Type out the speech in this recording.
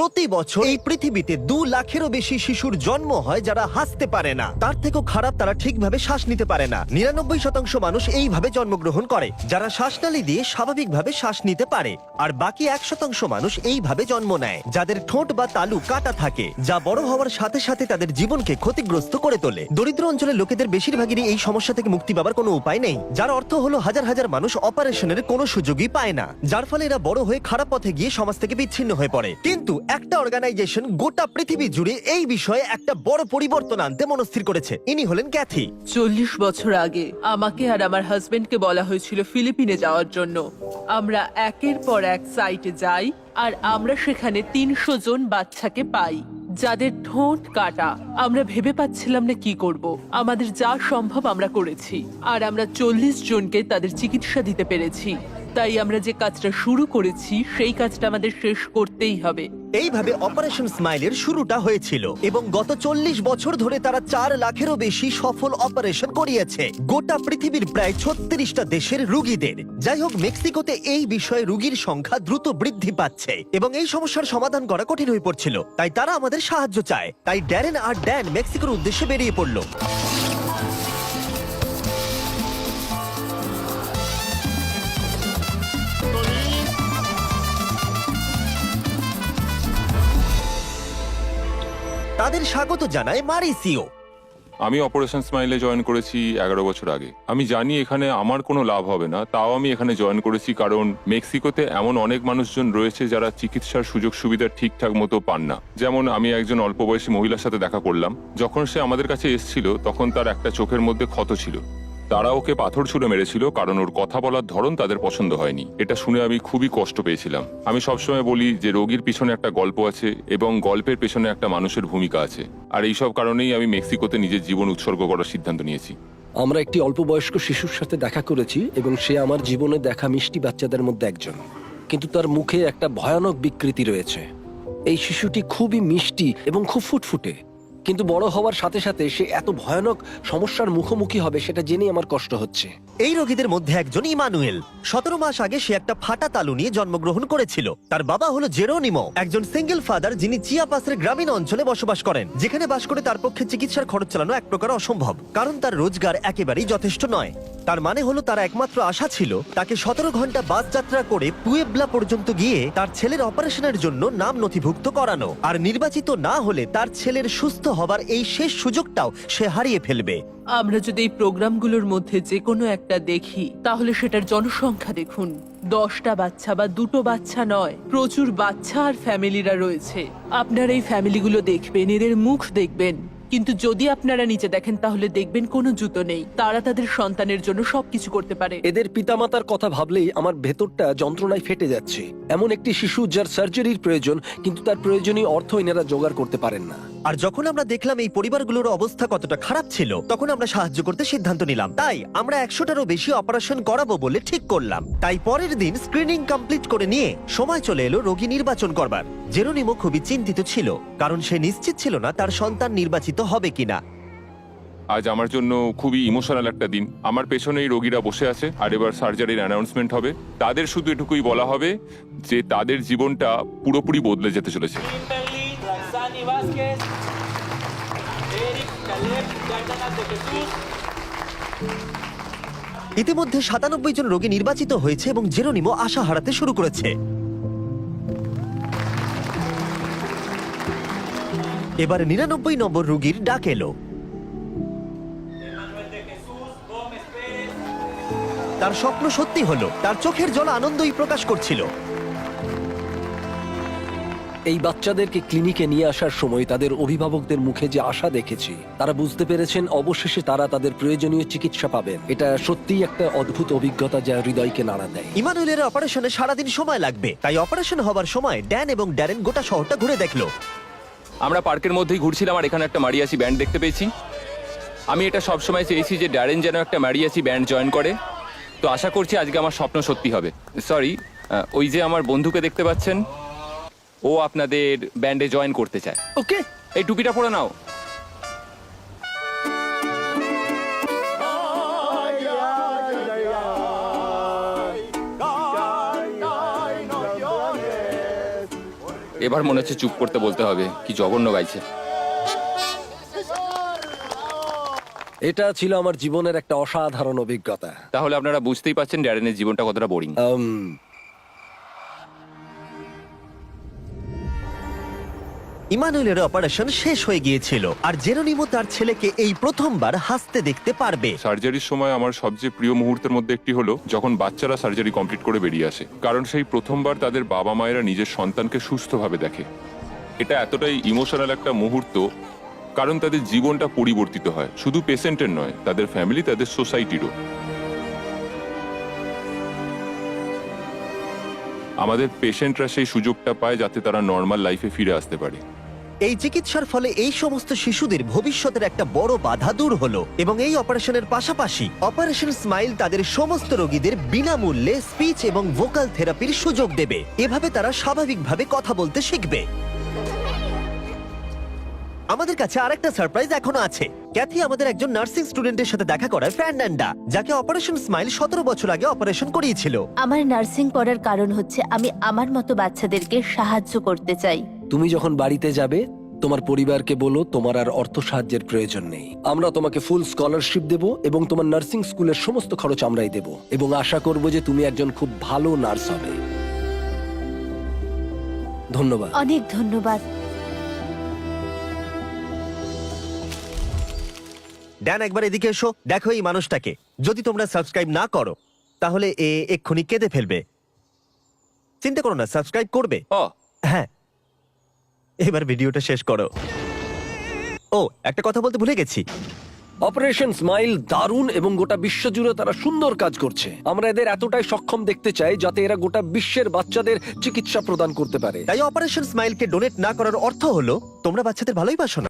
প্রতি বছর এই পৃথিবীতে 2 লাখেরও বেশি শিশুর জন্ম হয় যারা হাসতে পারে না। তার থেকেও খারাপ, তারা ঠিকভাবে শ্বাস নিতে পারে না। 99% মানুষ এইভাবে জন্মগ্রহণ করে, যারা শ্বাসনালী দিয়ে স্বাভাবিকভাবে শ্বাস নিতে পারে। আর বাকি 1% মানুষ এইভাবে জন্ম নেয়, যাদের ঠোঁট বা তালু কাটা থাকে, যা বড় হওয়ার সাথে সাথে তাদের জীবনকে ক্ষতিগ্রস্ত করে তোলে। দরিদ্র অঞ্চলের লোকেদের বেশিরভাগেরই এই সমস্যা থেকে মুক্তি পাবার কোনো উপায় নেই, যার অর্থ হলো হাজার হাজার মানুষ অপারেশনের কোনো সুযোগই পায় না, যার ফলে এরা বড় হয়ে খারাপ পথে গিয়ে সমাজ থেকে বিচ্ছিন্ন হয়ে পড়ে। কিন্তু একটা অর্গানাইজেশন গোটা পৃথিবী জুড়ে এই বিষয়ে একটা বড় পরিবর্তন আনতে মনস্থির করেছে। ইনি হলেন ক্যাথি। 40 বছর আগে আমাকে আর আমার হাজবেন্ডকে বলা হয়েছিল ফিলিপিনে যাওয়ার জন্য। আমরা একের পর এক সাইটে যাই আর আমরা সেখানে 300 জন বাচ্চাকে পাই যাদের ঠোঁট কাটা। আমরা ভেবে পাচ্ছিলাম না কি করব। আমাদের যা সম্ভব আমরা করেছি, আর আমরা 40 জনকে তাদের চিকিৎসা দিতে পেরেছি। তাই আমরা যে কাজটা শুরু করেছি সেই কাজটা আমাদের শেষ করতেই হবে। এইভাবে অপারেশন স্মাইলের শুরুটা হয়েছিল এবং গত 40 বছর ধরে তারা 4 লাখেরও বেশি সফল অপারেশন করিয়েছে গোটা পৃথিবীর প্রায় 36টা দেশের রোগীদের। যাই হোক, মেক্সিকোতে এই বিষয়ে রোগীর সংখ্যা দ্রুত বৃদ্ধি পাচ্ছে এবং এই সমস্যার সমাধান করা কঠিন হয়ে পড়ছিল। তাই তারা আমাদের সাহায্য চায়। তাই ড্যারেন আর ড্যান মেক্সিকোর উদ্দেশ্যে বেরিয়ে পড়ল। তাদের স্বাগত জানায় মারিসিও। আমি অপারেশন স্মাইলে জয়েন করেছি 11 বছর আগে। আমি জানি এখানে আমার কোনো লাভ হবে না, তাও আমি এখানে জয়েন করেছি কারণ মেক্সিকোতে এমন অনেক মানুষজন রয়েছে যারা চিকিৎসার সুযোগ সুবিধা ঠিকঠাক মতো পান না। যেমন আমি একজন অল্প বয়সী মহিলার সাথে দেখা করলাম। যখন সে আমাদের কাছে এসেছিল তখন তার একটা চোখের মধ্যে ক্ষত ছিল। তারা ওকে পাথর ছুঁড়ে মেরেছিল কারণ ওর কথা বলার ধরন তাদের পছন্দ হয়নি। এটা শুনে আমি খুবই কষ্ট পেয়েছিলাম। আমি সবসময় বলি যে রোগীর পিছনে একটা গল্প আছে এবং গল্পের পেছনে একটা মানুষের ভূমিকা আছে। আর এইসব কারণেই আমি মেক্সিকোতে নিজের জীবন উৎসর্গ করার সিদ্ধান্ত নিয়েছি। আমরা একটি অল্প বয়স্ক শিশুর সাথে দেখা করেছি এবং সে আমার জীবনে দেখা মিষ্টি বাচ্চাদের মধ্যে একজন, কিন্তু তার মুখে একটা ভয়ানক বিকৃতি রয়েছে। এই শিশুটি খুবই মিষ্টি এবং খুব ফুটফুটে, কিন্তু বড় হওয়ার সাথে সাথে সে এত ভয়ানক সমস্যার মুখোমুখি হবে সেটা জেনে আমার কষ্ট হচ্ছে। এই রোগীদের মধ্যে একজন ইমানুয়েল। 17 মাস আগে সে একটা ফাটা তালু নিয়ে জন্মগ্রহণ করেছিল। তার বাবা হলো জেরোনিমো, একজন সিঙ্গেল ফাদার যিনি চিয়াপাসের গ্রামীণ অঞ্চলে বসবাস করেন, যেখানে বাস করে তার পক্ষে চিকিৎসার খরচ চালানো এক প্রকার অসম্ভব, কারণ তার রোজগার একেবারেই যথেষ্ট নয়। তার মানে হলো তার একমাত্র আশা ছিল তাকে 17 ঘন্টা বাস যাত্রা করে পুয়েবলা পর্যন্ত গিয়ে তার ছেলের অপারেশনের জন্য নাম নথিভুক্ত করানো, আর নির্বাচিত না হলে তার ছেলের সুস্থ হবার এই শেষ সুযোগটাও সে হারিয়ে ফেলবে। আমরা যদি এই প্রোগ্রামগুলোর মধ্যে যে কোনো একটা দেখি তাহলে সেটার জনসংখ্যা দেখুন। 10টা বাচ্চা বা 2টো বাচ্চা নয়, প্রচুর বাচ্চা আর ফ্যামিলিরা রয়েছে। আপনারা এই ফ্যামিলিগুলো দেখবেন, এদের মুখ দেখবেন, কিন্তু যদি আপনারা নিচে দেখেন তাহলে দেখবেন কোনো জুতো নেই। তারা তাদের সন্তানের জন্য সবকিছু করতে পারে। এদের পিতামাতার কথা ভাবলেই আমার ভেতরটা যন্ত্রণায় ফেটে যাচ্ছে। এমন একটি শিশু যার সার্জারির প্রয়োজন, কিন্তু তার প্রয়োজনীয় অর্থ এনারা জোগাড় করতে পারেন না। আর যখন আমরা দেখলাম এই পরিবারগুলোর অবস্থা কতটা খারাপ ছিল, তখন আমরা সাহায্য করতে সিদ্ধান্ত নিলাম। তাই আমরা 100টারও বেশি অপারেশন করাবো বলে ঠিক করলাম। তাই পরের দিন স্ক্রিনিং কমপ্লিট করে নিয়ে সময় চলে এলো রোগী নির্বাচন করবার। জেরোনিমো খুবই চিন্তিত ছিল, কারণ সে নিশ্চিত ছিল না তার সন্তান নির্বাচিত হবে কিনা। আজ আমার জন্য খুবই ইমোশনাল একটা দিন। আমার পেছনেই রোগীরা বসে আছে আর এবার সার্জারির অ্যানাউন্সমেন্ট হবে। তাদের শুধু এটুকুই বলা হবে যে তাদের জীবনটা পুরোপুরি বদলে যেতে চলেছে। ইতিমধ্যে 97 জন রোগী নির্বাচিত হয়েছে এবং জেরোনিমো আশা হারাতে শুরু করেছে। এবার 99 নম্বর রোগীর ডাক এলো। তার স্বপ্ন সত্যি হলো। তার চোখের জল আনন্দই প্রকাশ করছিল। এই বাচ্চাদেরকে ক্লিনিকে নিয়ে আসার সময় তাদের অভিভাবকদের মুখে যে আশা দেখেছি, তারা বুঝতে পেরেছেন অবশেষে তারা তাদের প্রয়োজনীয় চিকিৎসা পাবেন। এটা সত্যিই একটা অদ্ভুত অভিজ্ঞতা যা হৃদয়কে নাড়া দেয়। ইমানুয়েলের অপারেশনে সারাদিন সময় লাগবে, তাই অপারেশন হবার সময় ড্যান এবং ড্যারেন গোটা শহরটা ঘুরে দেখলো। আমরা পার্কের মধ্যেই ঘুরছিলাম আর এখানে একটা মারিয়াসি ব্যান্ড দেখতে পেয়েছি। আমি এটা সবসময় চেয়েছি যে ড্যারেন যেন একটা মারিয়াসি ব্যান্ড জয়েন করে। তো আশা করছি আজকে আমার স্বপ্ন সত্যি হবে। সরি, ওই যে আমার বন্ধুকে দেখতে পাচ্ছেন, ও আপনাদের ব্যান্ডে জয়েন করতে চায়। ওকে, এই টুপিটা পরে নাও। এবার মনে হচ্ছে চুপ করতে বলতে হবে, কি জঘন্য গাইছে। এটা ছিল আমার জীবনের একটা অসাধারণ অভিজ্ঞতা। তাহলে আপনারা বুঝতেই পারছেন ড্যারেনের জীবনটা কতটা বোরিং। ইমানুয়েলের অপারেশন শেষ হয়ে গিয়েছিল আর জেরোনিমো তার ছেলেকে এই প্রথমবার হাসতে দেখতে পারবে। সার্জারির সময় আমার সবচেয়ে প্রিয় মুহূর্তের মধ্যে একটি হলো যখন বাচ্চারা সার্জারি কমপ্লিট করে বেরিয়ে আসে, কারণ সেই প্রথমবার তাদের বাবা মায়েরা নিজের সন্তানকে সুস্থভাবে দেখে। এটা এতটাই ইমোশনাল একটা মুহূর্ত, কারণ তাদের জীবনটা পরিবর্তিত হয়, শুধু পেশেন্টের নয়, তাদের ফ্যামিলি, তাদের সোসাইটিরও। আমাদের পেশেন্টরা সেই সুযোগটা পায় যাতে তারা নর্মাল লাইফে ফিরে আসতে পারে। এই চিকিৎসার ফলে এই সমস্ত শিশুদের ভবিষ্যতের একটা বড় বাধা দূর হলো এবং এই অপারেশনের পাশাপাশি অপারেশন স্মাইল তাদের সমস্ত রোগীদের বিনামূল্যে স্পিচ এবং ভোকাল থেরাপির সুযোগ দেবে। এভাবে তারা স্বাভাবিকভাবে কথা বলতে শিখবে। আমাদের কাছে আরেকটা সারপ্রাইজ এখনো আছে। ক্যাথি আমাদের একজন নার্সিং স্টুডেন্টের সাথে দেখা করায়, ফ্যান্ডান্ডা, যাকে অপারেশন স্মাইল 17 বছর আগে অপারেশন করিয়েছিল। আমার নার্সিং করার কারণ হচ্ছে আমি আমার মতো বাচ্চাদেরকে সাহায্য করতে চাই। তুমি যখন বাড়িতে যাবে তোমার পরিবারকে বলো তোমার আর অর্থ সাহায্যের প্রয়োজন নেই। আমরা তোমাকে ফুল স্কলারশিপ দেব এবং তোমার নার্সিং স্কুলের সমস্ত খরচ আমরাই দেব এবং আশা করব যে তুমি একজন খুব ভালো নার্স হবে। ধন্যবাদ। অনেক ধন্যবাদ। ড্যান, একবার এদিকে এসো, দেখো এই মানুষটাকে। যদি তোমরা সাবস্ক্রাইব না করো তাহলে এ এক্ষুনি কেঁদে ফেলবে। চিন্তা করো না, সাবস্ক্রাইব করবে। হ্যাঁ, এবার ভিডিওটা শেষ করো। ও, একটা কথা বলতে ভুলে গেছি। অপারেশন স্মাইল দারুণ এবং গোটা বিশ্ব জুড়ে তারা সুন্দর কাজ করছে। আমরা এদের এতটাই সক্ষম দেখতে চাই যাতে এরা গোটা বিশ্বের বাচ্চাদের চিকিৎসা প্রদান করতে পারে। তাই অপারেশন স্মাইলকে ডোনেট না করার অর্থ হলো তোমরা বাচ্চাদের ভালোই বাসো না।